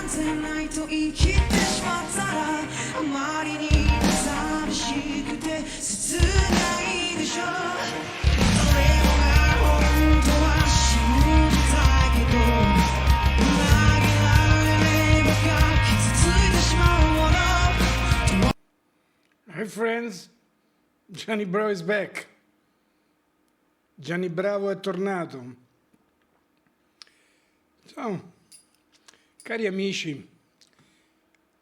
然ないと言い切ってしまったらあまりに寂しくて切ないでしょ誰もが本当は信じたいけど裏切られればが傷ついてしまうもの Hi friends, Gianni Bravo is back. Gianni Bravo è tornato. Ciao, cari amici,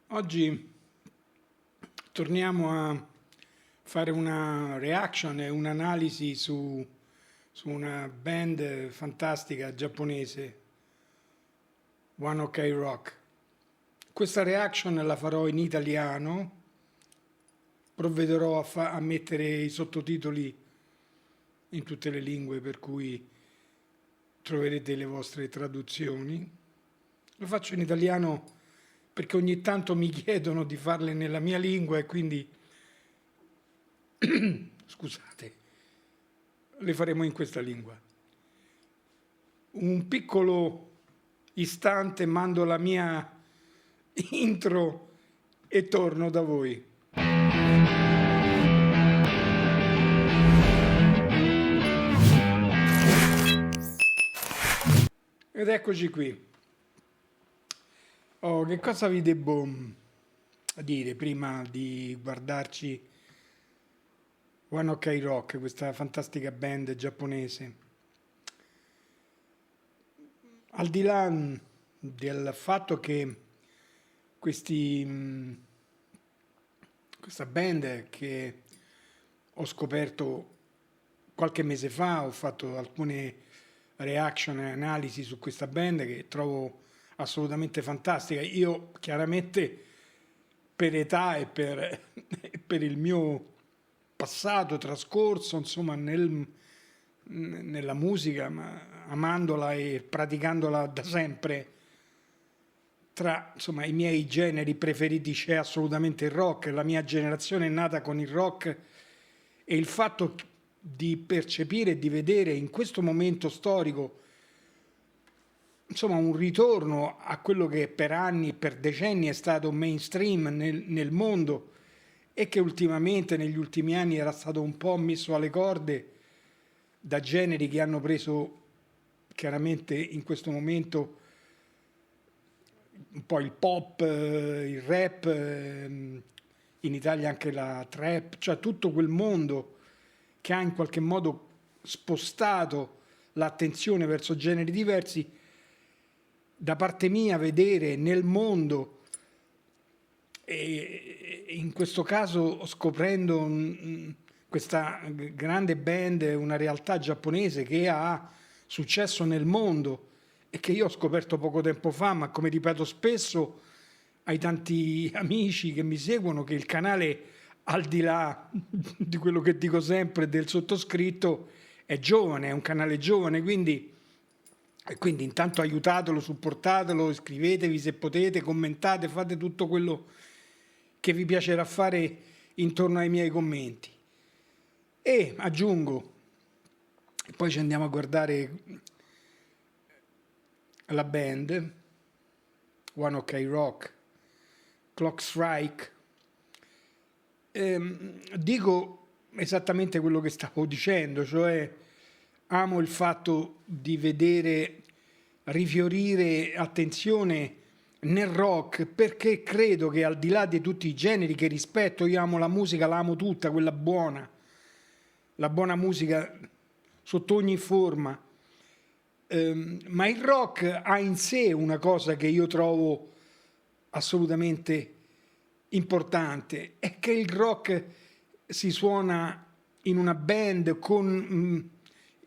oggi torniamo a fare una reaction e un'analisi su una band fantastica giapponese, One Ok Rock. Questa reaction la farò in italiano. Provvederò a mettere i sottotitoli in tutte le lingue, per cui troverete le vostre traduzioni. Lo faccio in italiano perché ogni tanto mi chiedono di farle nella mia lingua e quindi, scusate, le faremo in questa lingua. Un piccolo istante, mando la mia intro e torno da voi. Ed eccoci qui. Oh, che cosa vi devo dire prima di guardarci One Ok Rock, questa fantastica band giapponese? Al di là del fatto che questa band che ho scoperto qualche mese fa, ho fatto alcune reaction e analisi su questa band che trovo assolutamente fantastica. Io chiaramente per età e per il mio passato trascorso, insomma, nella musica, ma amandola e praticandola da sempre, tra insomma, i miei generi preferiti c'è assolutamente il rock. La mia generazione è nata con il rock e il fatto di percepire e di vedere in questo momento storico insomma un ritorno a quello che per anni, per decenni è stato mainstream nel mondo e che ultimamente negli ultimi anni era stato un po' messo alle corde da generi che hanno preso chiaramente in questo momento un po' il pop, il rap, in Italia anche la trap, cioè tutto quel mondo che ha in qualche modo spostato l'attenzione verso generi diversi. Da parte mia vedere nel mondo, e in questo caso scoprendo questa grande band, una realtà giapponese che ha successo nel mondo e che io ho scoperto poco tempo fa, ma come ripeto spesso ai tanti amici che mi seguono, che il canale, al di là di quello che dico sempre del sottoscritto, è giovane, è un canale giovane, quindi intanto aiutatelo, supportatelo, iscrivetevi se potete, commentate, fate tutto quello che vi piacerà fare intorno ai miei commenti. E aggiungo, poi ci andiamo a guardare la band, One Ok Rock, Clock Strike. Dico esattamente quello che stavo dicendo, cioè amo il fatto di vedere rifiorire attenzione nel rock, perché credo che al di là di tutti i generi che rispetto, io amo la musica, la amo tutta, quella buona, la buona musica sotto ogni forma, ma il rock ha in sé una cosa che io trovo assolutamente importante, è che il rock si suona in una band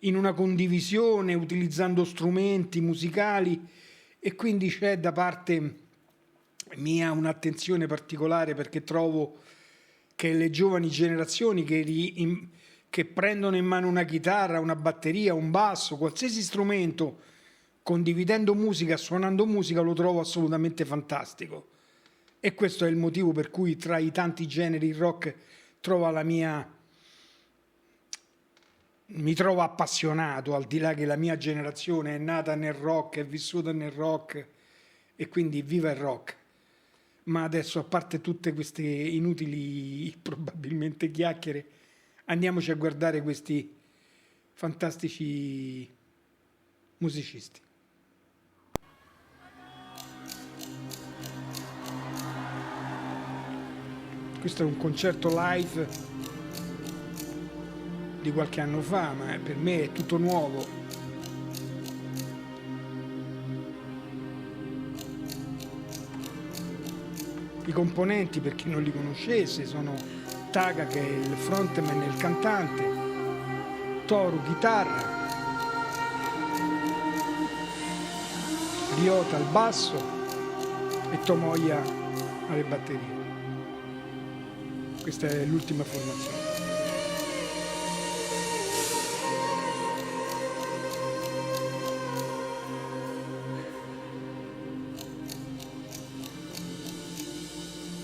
in una condivisione, utilizzando strumenti musicali, e quindi c'è da parte mia un'attenzione particolare, perché trovo che le giovani generazioni che prendono in mano una chitarra, una batteria, un basso, qualsiasi strumento, condividendo musica, suonando musica, lo trovo assolutamente fantastico. E questo è il motivo per cui tra i tanti generi il rock mi trovo appassionato, al di là che la mia generazione è nata nel rock, è vissuta nel rock e quindi viva il rock. Ma adesso, a parte tutte queste inutili, probabilmente chiacchiere, andiamoci a guardare questi fantastici musicisti. Questo è un concerto live di qualche anno fa, ma per me è tutto nuovo. I componenti, per chi non li conoscesse, sono Taga, che è il frontman e il cantante, Toru chitarra, Ryota al basso e Tomoya alle batterie. Questa è l'ultima formazione.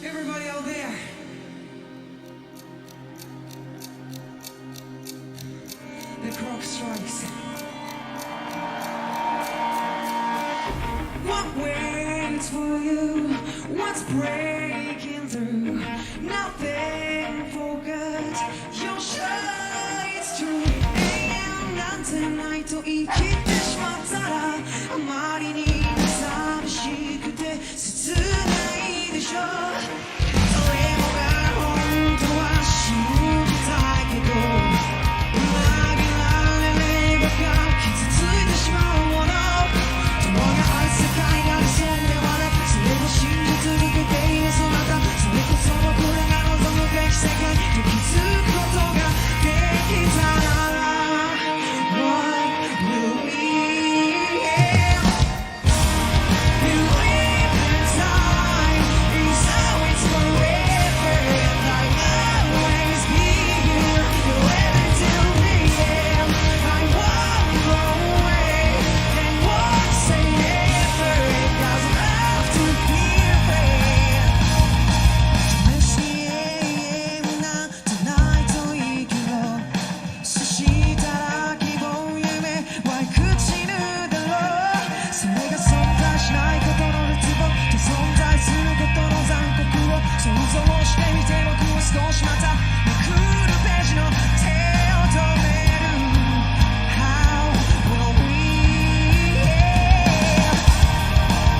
Everybody out there, the clock strikes. What waits for you? What's breaking through? Nothing forgot. You're sure it's true. AM なんてないと生きてしまったらあまりに寂しくて切ないでしょ。誰もが本当は信じたいけど裏切られれば傷ついてしまうもの。友がある世界が理想ではなくそれを信じ続けているそなた、それこそ僕らが望むべき世界と気づくことができたなら What will we believe in time is always forever and I'll always be here forever till the end. I won't go away and won't say never. It doesn't have to be afraid. Messy AM な tonight と生きろ。そしたら希望夢は口ぬだろう。それが存在しないことのるつぼと存在することの残酷を想像してみて僕は少しまためくるページの手を止める How will we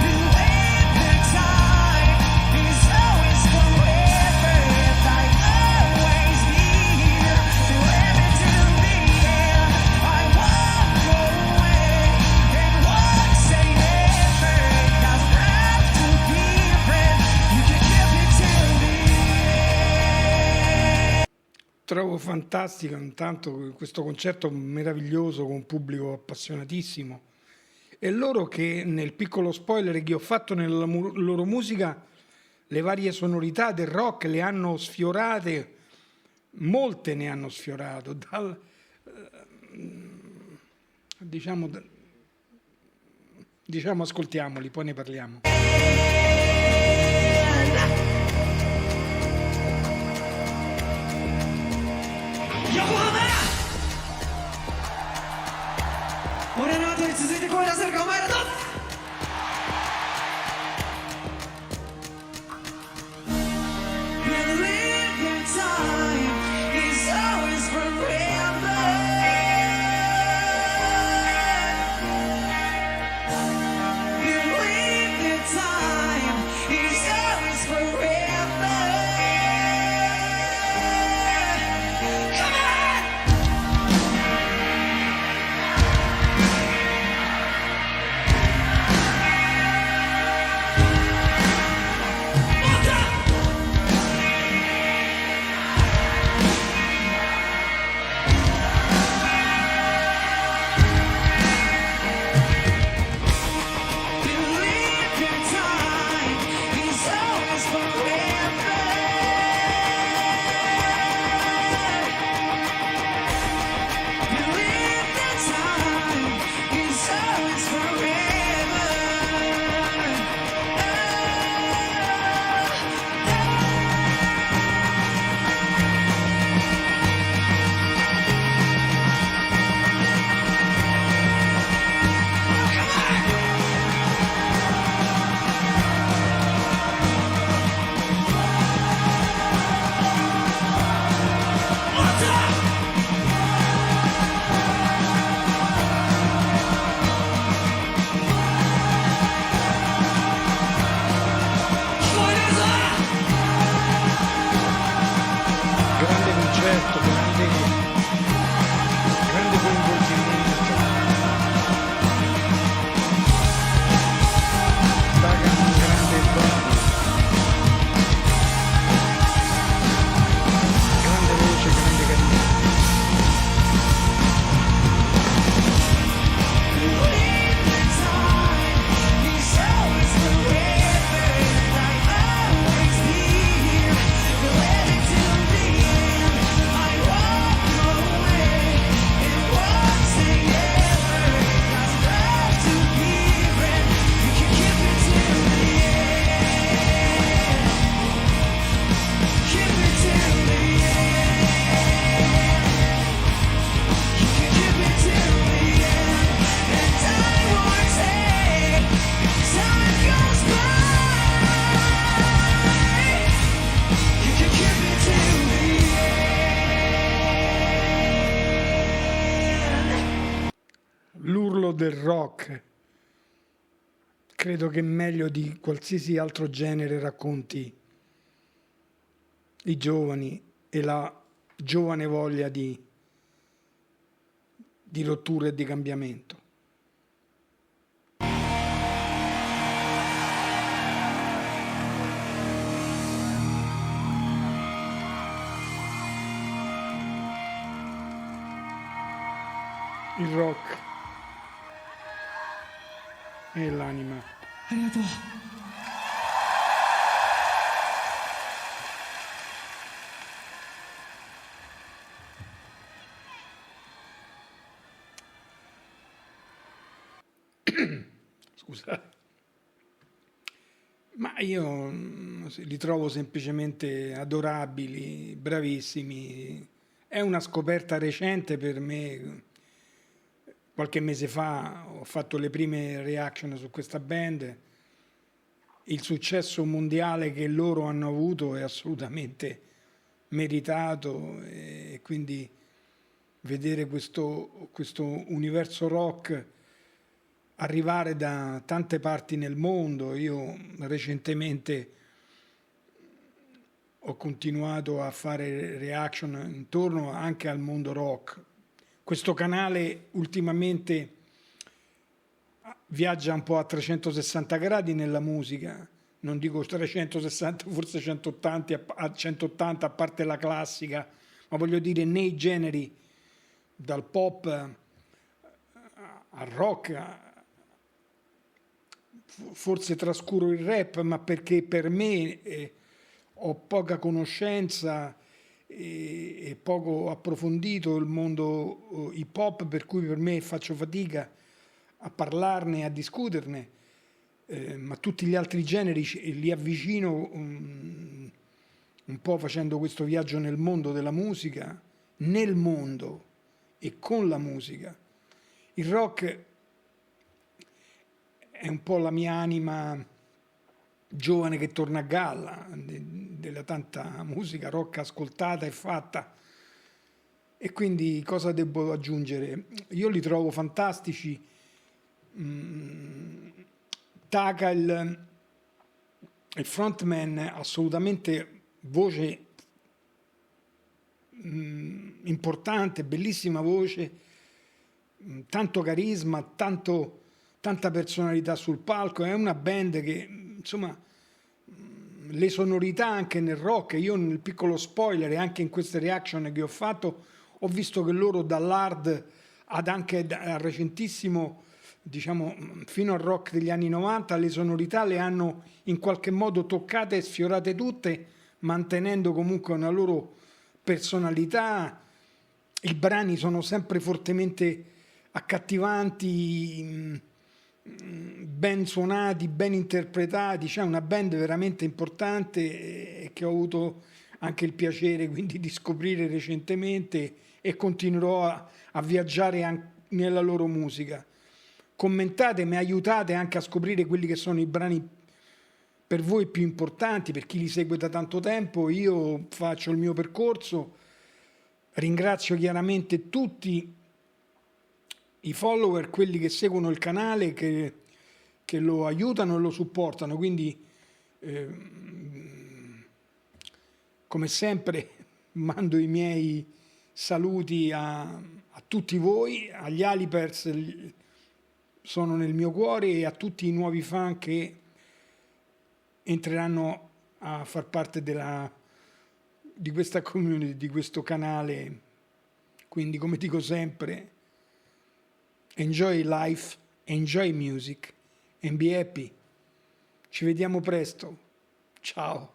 believe that time is always forever and I'll always be here forever till the end. I won't go away and won't say never. It doesn't have to be a friend. You can keep me till the end. Trovo fantastico intanto questo concerto meraviglioso con un pubblico appassionatissimo e loro che nel piccolo spoiler che ho fatto nella loro musica le varie sonorità del rock le hanno sfiorate, molte ne hanno sfiorato, diciamo ascoltiamoli, poi ne parliamo. Yokohama! 俺の後に続いて声出せるかお前らと Believe in time is always forever. Believe in time is always forever. Come on! del rock credo che meglio di qualsiasi altro genere racconti i giovani e la giovane voglia di rottura e di cambiamento. Il rock è l'anima. ありがとう。Scusa. Ma io li trovo semplicemente adorabili, bravissimi. È una scoperta recente per me. Qualche mese fa ho fatto le prime reaction su questa band. Il successo mondiale che loro hanno avuto è assolutamente meritato e quindi vedere questo universo rock arrivare da tante parti nel mondo. Io recentemente ho continuato a fare reaction intorno anche al mondo rock. Questo canale ultimamente viaggia un po' a 360 gradi nella musica, non dico 360, forse 180 a parte la classica, ma voglio dire nei generi, dal pop al rock, forse trascuro il rap, ma perché per me ho poca conoscenza e poco approfondito il mondo hip hop, per cui per me faccio fatica a parlarne, a discuterne, ma tutti gli altri generi li avvicino un po' facendo questo viaggio nel mondo della musica, nel mondo e con la musica. Il rock è un po' la mia anima giovane che torna a galla, della tanta musica rock ascoltata e fatta. E quindi cosa devo aggiungere? Io li trovo fantastici. Taka, il frontman, assolutamente voce importante, bellissima voce, tanto carisma, tanta personalità sul palco. È una band che, insomma, le sonorità anche nel rock, io nel piccolo spoiler e anche in queste reaction che ho fatto, ho visto che loro dall'hard ad anche al recentissimo, diciamo fino al rock degli anni 90, le sonorità le hanno in qualche modo toccate e sfiorate tutte, mantenendo comunque una loro personalità. I brani sono sempre fortemente accattivanti, ben suonati, ben interpretati. C'è una band veramente importante che ho avuto anche il piacere quindi di scoprire recentemente e continuerò a viaggiare nella loro musica. Commentatemi, aiutate anche a scoprire quelli che sono i brani per voi più importanti, per chi li segue da tanto tempo. Io faccio il mio percorso, ringrazio chiaramente tutti i follower, quelli che seguono il canale, che lo aiutano e lo supportano, quindi come sempre mando i miei saluti a tutti voi, agli Alipers sono nel mio cuore e a tutti i nuovi fan che entreranno a far parte di questa community, di questo canale. Quindi, come dico sempre, enjoy life, enjoy music and be happy. Ci vediamo presto. Ciao.